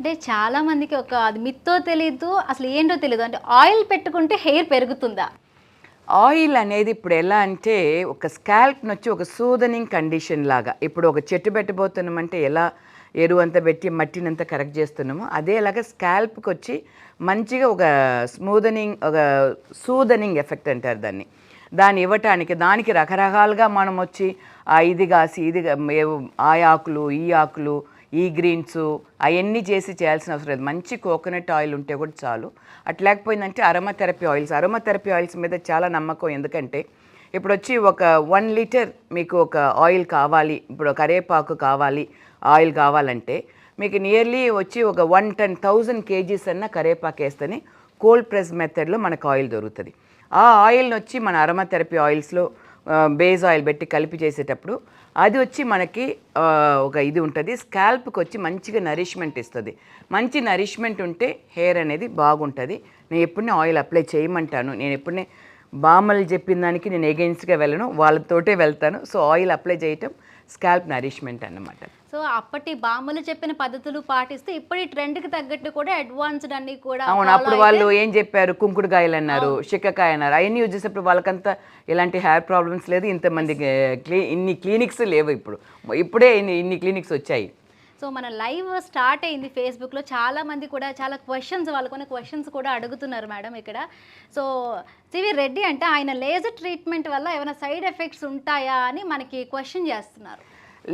అంటే చాలా మందికి ఒక అది మిత్తో తెలీదు, అసలు ఏంటో తెలీదు. అంటే ఆయిల్ పెట్టుకుంటే హెయిర్ పెరుగుతుందా? ఆయిల్ అనేది ఇప్పుడు ఎలా అంటే ఒక స్కాల్ప్‌నొచ్చి ఒక సూదనింగ్ కండిషన్ లాగా. ఇప్పుడు ఒక చెట్టు పెట్టబోతున్నామంటే ఎలా ఎరువంతా పెట్టి మట్టినంతా కరెక్ట్ చేస్తున్నామో, అదేలాగా స్కాల్ప్‌కొచ్చి మంచిగా ఒక ఒక సూదనింగ్ ఎఫెక్ట్ అంటారు దాన్ని. దాన్ని ఇవ్వటానికి దానికి రకరకాలుగా మనం వచ్చి ఇది కాసి ఆ ఆకులు, ఈ ఆకులు, ఈ గ్రీన్సు అవన్నీ చేసి చేయాల్సిన అవసరం లేదు. మంచి కోకోనట్ ఆయిల్ ఉంటే కూడా చాలు. అట్లా లేకపోయిందంటే అరోమా థెరపీ ఆయిల్స్ మీద చాలా నమ్మకం. ఎందుకంటే ఇప్పుడు వచ్చి ఒక 1 లీటర్ మీకు ఒక ఆయిల్ కావాలి, ఇప్పుడు కరివేపాకు కావాలి ఆయిల్ కావాలంటే మీకు నియర్లీ వచ్చి ఒక 110,000 కేజీస్ అన్న కరివేపాకు వేస్తేనే కోల్డ్ ప్రెస్ మెథడ్లో మనకు ఆయిల్ దొరుకుతుంది. ఆ ఆయిల్ని వచ్చి మన అరోమా థెరపీ ఆయిల్స్లో బేస్ ఆయిల్ పెట్టి కలిపి చేసేటప్పుడు అది వచ్చి మనకి ఒక ఇది ఉంటుంది, స్కాల్ప్కి వచ్చి మంచిగా నరిష్మెంట్ ఇస్తుంది. మంచి నరిష్మెంట్ ఉంటే హెయిర్ అనేది బాగుంటుంది. నేను ఎప్పుడనే ఆయిల్ అప్లై చేయమంటాను. నేను ఎప్పుడనే బామ్మలు చెప్పిన దానికి నేను ఎగెయిన్స్ట్గా వెళ్ళను, వాళ్ళతోటే వెళ్తాను. సో ఆయిల్ అప్లై చేయటం స్కాల్ప్ నరిష్మెంట్ అన్నమాట. సో అప్పటి బామ్మలు చెప్పిన పద్ధతులు పాటిస్తే ఇప్పటి ట్రెండ్కి తగ్గట్టు కూడా అడ్వాన్స్డ్ అన్ని కూడా అవును. అప్పుడు వాళ్ళు ఏం చెప్పారు, కుంకుడుకాయలు అన్నారు, షిక్కకాయ అన్నారు. అవన్నీ యూజ్ చేసేప్పుడు వాళ్ళకంతా ఎలాంటి హెయిర్ ప్రాబ్లమ్స్ లేదు, ఇంతమంది ఇన్ని క్లినిక్స్ లేవు. ఇప్పుడే ఇన్ని క్లినిక్స్ వచ్చాయి. సో మన లైవ్ స్టార్ట్ అయింది ఫేస్బుక్లో. చాలా మంది కూడా చాలా వాళ్ళకున్న క్వశ్చన్స్ కూడా అడుగుతున్నారు మేడం ఇక్కడ. సో సివి రెడ్డి అంటే ఆయన లేజర్ ట్రీట్మెంట్ వల్ల ఏమైనా సైడ్ ఎఫెక్ట్స్ ఉంటాయా అని మనకి క్వశ్చన్ చేస్తున్నారు.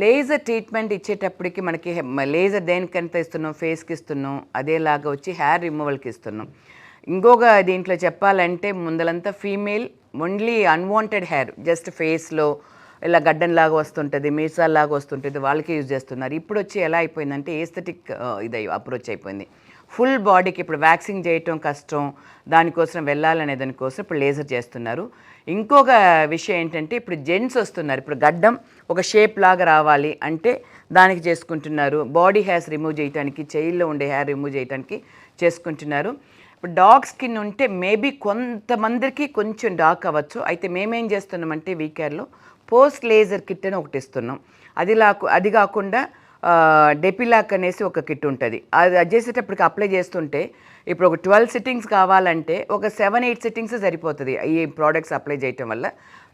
లేజర్ ట్రీట్మెంట్ ఇచ్చేటప్పటికి మనకి లేజర్ దేనికంత ఇస్తున్నాం, ఫేస్కి ఇస్తున్నాం, అదేలాగా వచ్చి హెయిర్ రిమూవల్కి ఇస్తున్నాం. ఇంకొక దీంట్లో చెప్పాలంటే ముందలంతా female only unwanted hair just ఫేస్లో ఇలా గడ్డంలాగా వస్తుంటుంది, మీసాల్లాగా వస్తుంటుంది, వాళ్ళకి యూజ్ చేస్తున్నారు. ఇప్పుడు వచ్చి ఎలా అయిపోయిందంటే ఏస్థెటిక్ అప్రోచ్ అయిపోయింది. ఫుల్ బాడీకి ఇప్పుడు వ్యాక్సింగ్ చేయటం కష్టం, దానికోసం వెళ్ళాలనే దానికోసం ఇప్పుడు లేజర్ చేస్తున్నారు. ఇంకొక విషయం ఏంటంటే ఇప్పుడు జెంట్స్ వస్తున్నారు, ఇప్పుడు గడ్డం ఒక షేప్ లాగా రావాలి అంటే దానికి చేసుకుంటున్నారు. బాడీ హెయిర్స్ రిమూవ్ చేయడానికి, చెయ్యిల్లో ఉండే హెయిర్ రిమూవ్ చేయడానికి చేసుకుంటున్నారు. ఇప్పుడు డార్క్ స్కిన్ ఉంటే మేబీ కొంతమందికి కొంచెం డార్క్ అవ్వచ్చు. అయితే మేమేం చేస్తున్నామంటే వీకేర్లో పోస్ట్ లేజర్ కిట్ అని ఒకటి ఇస్తున్నాం. అది కాకుండా డెపిలాక్ అనేసి ఒక కిట్ ఉంటుంది. అది చేసేటప్పటికి అప్లై చేస్తుంటే ఇప్పుడు ఒక 12 సిట్టింగ్స్ కావాలంటే ఒక 7-8 సిట్టింగ్స్ సరిపోతుంది ఈ ప్రోడక్ట్స్ అప్లై చేయటం వల్ల.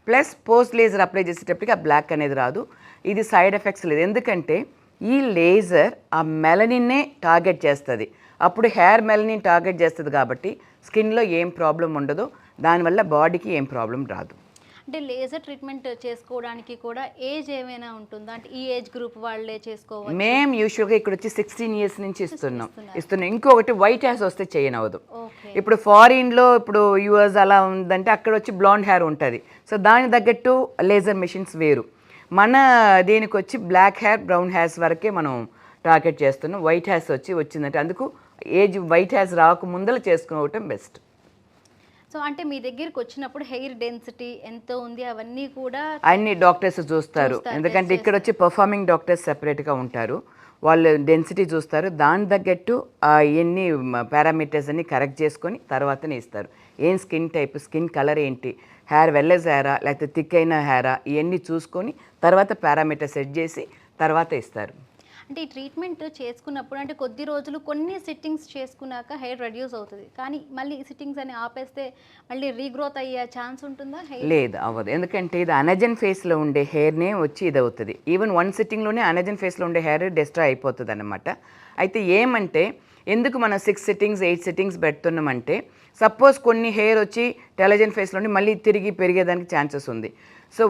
ప్లస్ పోస్ట్ లేజర్ అప్లై చేసేటప్పటికి ఆ బ్లాక్ అనేది రాదు. ఇది సైడ్ ఎఫెక్ట్స్ లేదు, ఎందుకంటే ఈ లేజర్ ఆ మెలనిన్నే టార్గెట్ చేస్తుంది. అప్పుడు హెయిర్ మెలనిన్ టార్గెట్ చేస్తుంది కాబట్టి స్కిన్లో ఏం ప్రాబ్లం ఉండదు, దానివల్ల బాడీకి ఏం ప్రాబ్లం రాదు. అంటే లేజర్ ట్రీట్మెంట్ చేసుకోవడానికి కూడా ఏజ్ ఏమైనా ఉంటుందా? అంటే ఈ ఏజ్ గ్రూప్ వాళ్ళే చేసుకోవాలి? మేము యూజువల్గా ఇక్కడ వచ్చి 16 ఇయర్స్ నుంచి ఇస్తున్నాం. ఇంకొకటి వైట్ హెయిర్స్ వస్తే చేయనవదు. ఇప్పుడు ఫారిన్లో ఇప్పుడు యూఎస్ అలా ఉందంటే అక్కడ వచ్చి బ్లాండ్ హెయిర్ ఉంటుంది. సో దానికి తగ్గట్టు లేజర్ మెషిన్స్ వేరు. మన దీనికి వచ్చి బ్లాక్ హెయిర్, బ్రౌన్ హెయిర్స్ వరకే మనం టార్గెట్ చేస్తున్నాం. వైట్ హెయిర్స్ వచ్చిందంటే అందుకు వైట్ హెయిర్స్ రాకముందల చేసుకోవటం బెస్ట్. సో అంటే మీ దగ్గరికి వచ్చినప్పుడు హెయిర్ డెన్సిటీ ఎంత ఉంది అవన్నీ కూడా అన్ని డాక్టర్స్ చూస్తారు. ఎందుకంటే ఇక్కడ వచ్చి పర్ఫార్మింగ్ డాక్టర్స్ సెపరేట్గా ఉంటారు, వాళ్ళు డెన్సిటీ చూస్తారు. దాని తగ్గట్టు ఇవన్నీ పారామీటర్స్ అన్ని కరెక్ట్ చేసుకొని తర్వాతనే ఇస్తారు. ఏం స్కిన్ టైప్, స్కిన్ కలర్ ఏంటి, హెయిర్ వెల్లెస్ హెయిరా లేకపోతే థిక్ అయిన హెయిరా, ఇవన్నీ చూసుకొని తర్వాత పారామీటర్ సెట్ చేసి తర్వాత ఇస్తారు. అంటే ఈ ట్రీట్మెంట్ చేసుకున్నప్పుడు అంటే కొద్ది రోజులు కొన్ని సిట్టింగ్స్ చేసుకున్నాక హెయిర్ రెడ్యూస్ అవుతుంది, కానీ మళ్ళీ సిట్టింగ్స్ అని ఆపేస్తే మళ్ళీ రీగ్రోత్ అయ్యే ఛాన్స్ ఉంటుందా? లేదు, అవ్వదు. ఎందుకంటే ఇది అనజన్ ఫేస్లో ఉండే హెయిర్నే వచ్చి ఇది అవుతుంది. ఈవెన్ 1 సిట్టింగ్లోనే అనజన్ ఫేస్లో ఉండే హెయిర్ డిస్ట్రాయ్ అయిపోతుంది అన్నమాట. అయితే ఏమంటే ఎందుకు మనం 6 సిట్టింగ్స్ 8 సిట్టింగ్స్ పెడుతున్నామంటే సపోజ్ కొన్ని హెయిర్ వచ్చి టెలజన్ ఫేస్లోని మళ్ళీ తిరిగి పెరిగేదానికి ఛాన్సెస్ ఉంది. So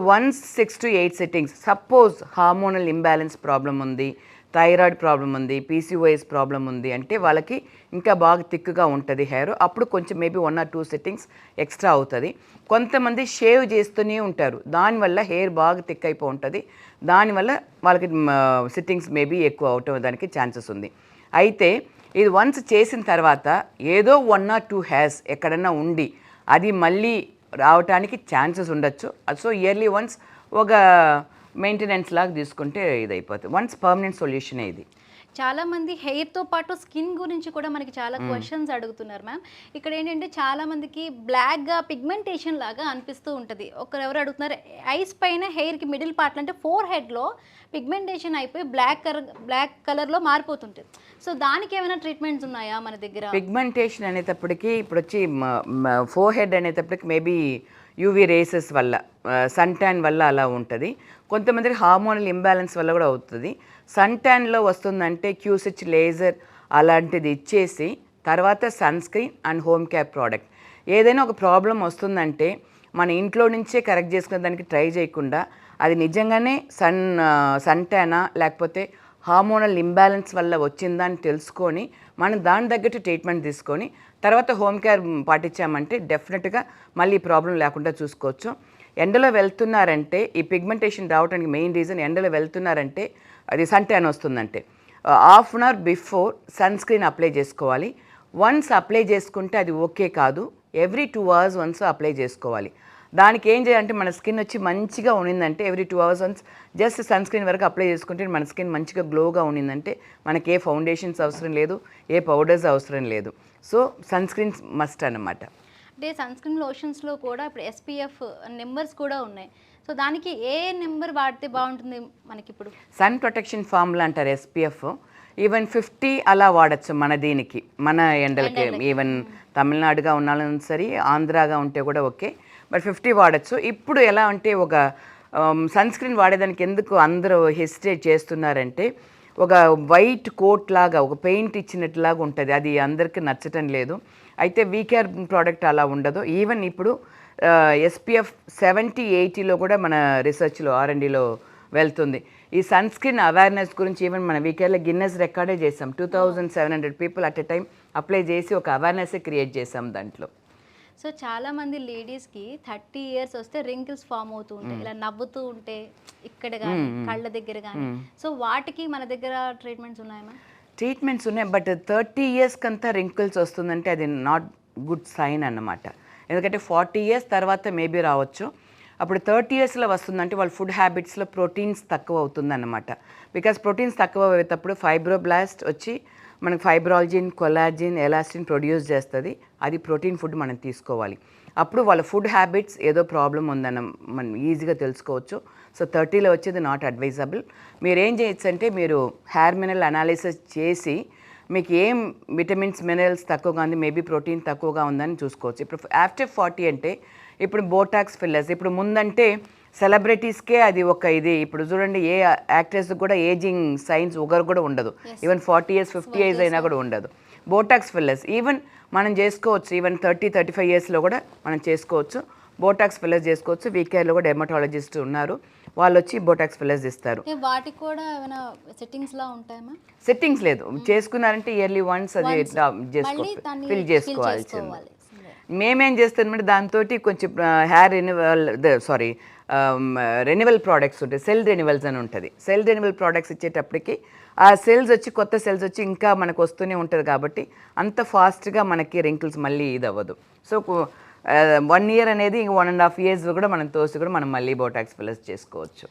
6 to 8 sittings. Suppose hormonal imbalance problem ఉంది, థైరాయిడ్ ప్రాబ్లం ఉంది, పీసీఓఎస్ ప్రాబ్లం ఉంది అంటే వాళ్ళకి ఇంకా బాగా థిక్గా ఉంటుంది హెయిర్. అప్పుడు కొంచెం మేబీ 1 or 2 సిట్టింగ్స్ ఎక్స్ట్రా అవుతుంది. కొంతమంది షేవ్ చేస్తూనే ఉంటారు, దానివల్ల హెయిర్ బాగా థిక్ అయిపో ఉంటుంది, దానివల్ల వాళ్ళకి సిట్టింగ్స్ మేబీ ఎక్కువ అవటం దానికి ఛాన్సెస్ ఉంది. అయితే ఇది వన్స్ చేసిన తర్వాత ఏదో 1 or 2 హెయిర్స్ ఎక్కడన్నా ఉండి అది మళ్ళీ రావటానికి ఛాన్సెస్ ఉండొచ్చు. సో ఇయర్లీ వన్స్ ఒక మెయింటెనెన్స్ లాగా తీసుకుంటే ఇది అయిపోతుంది. వన్స్ పర్మనెంట్ సొల్యూషనే ఇది. చాలా మంది హెయిర్తో పాటు స్కిన్ గురించి కూడా మనకి చాలా క్వశ్చన్స్ అడుగుతున్నారు మ్యామ్. ఇక్కడ ఏంటంటే చాలా మందికి బ్లాక్గా పిగ్మెంటేషన్ లాగా అనిపిస్తూ ఉంటుంది. ఒకరు ఎవరు అడుగుతున్నారు, ఐస్ పైన హెయిర్కి మిడిల్ పార్ట్ అంటే ఫోర్ హెడ్లో పిగ్మెంటేషన్ అయిపోయి బ్లాక్ కలర్లో మారిపోతుంటుంది. సో దానికి ఏమైనా ట్రీట్మెంట్స్ ఉన్నాయా మన దగ్గర? పిగ్మెంటేషన్ అనేటప్పటికి ఇప్పుడు వచ్చి ఫోర్ హెడ్ అనేటప్పటికి మేబీ యూవీ రేసెస్ వల్ల, సన్ ట్యాన్ వల్ల అలా ఉంటుంది. కొంతమందికి హార్మోనల్ ఇంబ్యాలెన్స్ వల్ల కూడా అవుతుంది. సన్ ట్యాన్లో వస్తుందంటే క్యూసిచ్ లేజర్ అలాంటిది ఇచ్చేసి తర్వాత sun screen and home care product. ఏదైనా ఒక ప్రాబ్లం వస్తుందంటే మన ఇంట్లో నుంచే కరెక్ట్ చేసుకునే దానికి ట్రై చేయకుండా అది నిజంగానే సన్ ట్యానా లేకపోతే హార్మోనల్ ఇంబ్యాలెన్స్ వల్ల వచ్చిందా అని తెలుసుకొని మనం దాని తగ్గట్టు ట్రీట్మెంట్ తీసుకొని తర్వాత హోమ్ కేర్ పాటించామంటే డెఫినెట్గా మళ్ళీ ఈ ప్రాబ్లం లేకుండా చూసుకోవచ్చు. ఎండలో వెళ్తున్నారంటే ఈ పిగ్మెంటేషన్ రావడానికి మెయిన్ రీజన్ ఎండలో వెళ్తున్నారంటే అది సన్ ట్యాన్ వస్తుందంటే half an hour before sun screen apply చేసుకోవాలి. వన్స్ అప్లై చేసుకుంటే అది ఓకే కాదు, ఎవ్రీ 2 hours వన్స్ అప్లై చేసుకోవాలి. దానికి ఏం చేయాలంటే మన స్కిన్ వచ్చి మంచిగా ఉన్నిందంటే every 2 hours once just sun screen వరకు అప్లై చేసుకుంటే మన స్కిన్ మంచిగా గ్లోగా ఉన్నిందంటే మనకి ఏ ఫౌండేషన్స్ అవసరం లేదు, ఏ పౌడర్స్ అవసరం లేదు. సో సన్ స్క్రీన్స్ మస్ట్ అన్నమాట. అంటే సన్ స్క్రీన్ లోషన్స్లో కూడా ఇప్పుడు ఎస్పీఎఫ్ నెంబర్స్ కూడా ఉన్నాయి. సో దానికి ఏ నెంబర్ వాడితే బాగుంటుంది మనకి? ఇప్పుడు సన్ ప్రొటెక్షన్ ఫార్ములా అంటారు ఎస్పీఎఫ్. ఈవెన్ 50 అలా వాడచ్చు మన దీనికి, మన ఎండలకి. ఈవెన్ తమిళనాడుగా ఉన్నాను సరే, ఆంధ్రాగా ఉంటే కూడా ఓకే, బట్ 50 వాడచ్చు. ఇప్పుడు ఎలా అంటే ఒక సన్ స్క్రీన్ వాడేదానికి ఎందుకు అందరూ హెసిటేట్ చేస్తున్నారంటే ఒక వైట్ కోట్ లాగా ఒక పెయింట్ ఇచ్చినట్లాగా ఉంటుంది, అది అందరికీ నచ్చటం లేదు. అయితే వీకేర్ ప్రోడక్ట్ అలా ఉండదు. ఈవెన్ ఇప్పుడు ఎస్పీఎఫ్ 70-80లో కూడా మన రీసెర్చ్లో R&Dలో వెళ్తుంది. ఈ సన్ స్క్రీన్ అవేర్నెస్ గురించి ఈవెన్ మన వీకేర్లో గిన్నెస్ రికార్డే చేసాం. 2700 people at a time apply చేసి ఒక అవేర్నెస్ క్రియేట్ చేసాం దాంట్లో. సో చాలా మంది లేడీస్కి 30 years వస్తే రింకిల్స్ ఫామ్ అవుతూ ఉంటాయి, ఇలా నవ్వుతూ ఉంటే ఇక్కడ కానీ కళ్ళ దగ్గర కానీ. సో వాటికి మన దగ్గర ట్రీట్మెంట్స్ ఉన్నాయా? ట్రీట్మెంట్స్ ఉన్నాయి, బట్ 30 years కంతా రింకిల్స్ వస్తుందంటే అది నాట్ గుడ్ సైన్ అన్నమాట. ఎందుకంటే 40 years తర్వాత మేబీ రావచ్చు. అప్పుడు 30 yearsలో వస్తుందంటే వాళ్ళ ఫుడ్ హ్యాబిట్స్లో ప్రోటీన్స్ తక్కువ అవుతుందన్నమాట. బికాస్ ప్రోటీన్స్ తక్కువ అయ్యేటప్పుడు ఫైబ్రోబ్లాస్ట్ వచ్చి మనకు ఫైబ్రాలజిన్, కొలాజిన్, ఎలాస్టిన్ ప్రొడ్యూస్ చేస్తుంది. అది ప్రోటీన్ ఫుడ్ మనం తీసుకోవాలి. అప్పుడు వాళ్ళ ఫుడ్ హ్యాబిట్స్ ఏదో ప్రాబ్లం ఉందన్న మనం ఈజీగా తెలుసుకోవచ్చు. సో 30లో వచ్చేది నాట్ అడ్వైజబుల్. మీరు ఏం చేయొచ్చు అంటే మీరు హెయిర్ మినరల్ అనాలిసిస్ చేసి మీకు ఏం విటమిన్స్ మినరల్స్ తక్కువగా ఉంది, మేబీ ప్రోటీన్ తక్కువగా ఉందని చూసుకోవచ్చు. ఇప్పుడు ఆఫ్టర్ 40 అంటే ఇప్పుడు బోటాక్స్ ఫిల్లర్స్, ఇప్పుడు ముందంటే సెలబ్రిటీస్కే అది ఒక ఇది. ఇప్పుడు చూడండి ఏ యాక్టర్స్ కూడా ఏజింగ్ సైన్స్ ఒకరు కూడా ఉండదు. ఈవెన్ 40 years 50 years అయినా కూడా ఉండదు. బోటాక్స్ ఫిల్లర్స్ ఈవెన్ మనం చేసుకోవచ్చు. ఈవెన్ 30-35 yearsలో కూడా మనం చేసుకోవచ్చు. బోటాక్స్ ఫిల్లర్స్ చేసుకోవచ్చు. వీకేర్లో కూడా డెర్మటాలజిస్ట్ ఉన్నారు, వాళ్ళు వచ్చి బోటాక్స్ ఫిల్లర్స్ ఇస్తారు. వాటికి కూడా ఏమైనా సెట్టింగ్స్ లా ఉంటాయా? సెట్టింగ్స్ లేదు, చేసుకున్నారంటే ఇయర్లీ వన్స్ అది ఫిల్ చేసుకోవాల్సింది. మేమేం చేస్తామంటే దాంతో కొంచెం హెయిర్ రెన్యువల్ ప్రోడక్ట్స్ ఉంటాయి, సెల్ రెన్యువల్స్ అని ఉంటుంది. సెల్ రెన్యువల్ ప్రోడక్ట్స్ ఇచ్చేటప్పటికి ఆ సెల్స్ వచ్చి కొత్త సెల్స్ వచ్చి ఇంకా మనకు వస్తూనే ఉంటుంది కాబట్టి అంత ఫాస్ట్గా మనకి రింకిల్స్ మళ్ళీ ఇది అవ్వదు. సో 1 year అనేది 1.5 years కూడా మనం తోసి కూడా మనం మళ్ళీ బోటాక్స్ ఫిల్లర్స్ చేసుకోవచ్చు.